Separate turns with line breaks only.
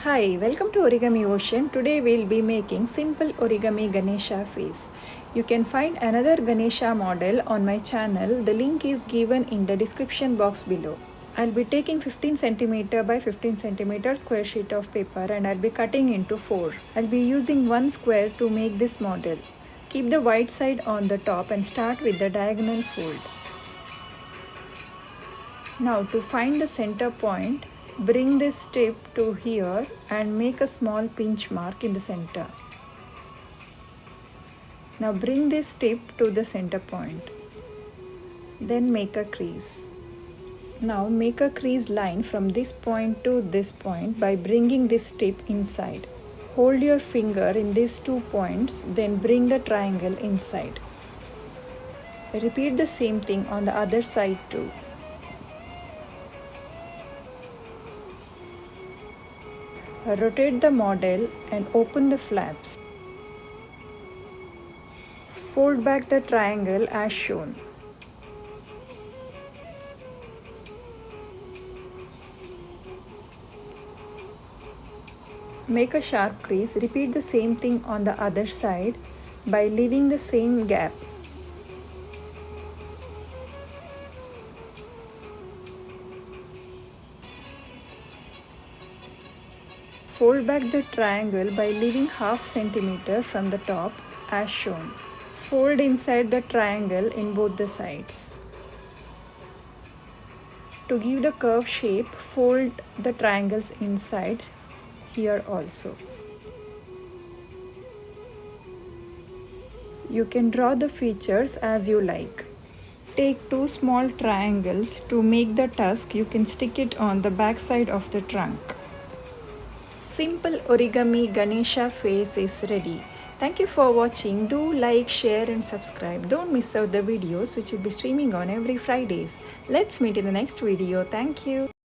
Hi, welcome to Origami Ocean. Today we'll be making simple Origami Ganesha face. You can find another Ganesha model on my channel. The link is given in the description box below. I'll be taking 15 cm by 15 cm square sheet of paper and I'll be cutting into 4. I'll be using one square to make this model. Keep the white side on the top and start with the diagonal fold. Now to find the center point, bring this tip to here and make a small pinch mark in the center. Now bring this tip to the center point. Then make a crease. Now make a crease line from this point to this point by bringing this tip inside. Hold your finger in these 2 points, then bring the triangle inside. Repeat the same thing on the other side too. Rotate the model and open the flaps. Fold back the triangle as shown. Make a sharp crease. Repeat the same thing on the other side by leaving the same gap. Fold back the triangle by leaving ½ centimeter from the top as shown. Fold inside the triangle in both the sides. To give the curve shape, fold the triangles inside here also. You can draw the features as you like. Take 2 small triangles to make the tusk. You can stick it on the back side of the trunk. Simple Origami Ganesha face is ready. Thank you for watching. Do like, share and subscribe. Don't miss out the videos which will be streaming on every Fridays. Let's meet in the next video. Thank you.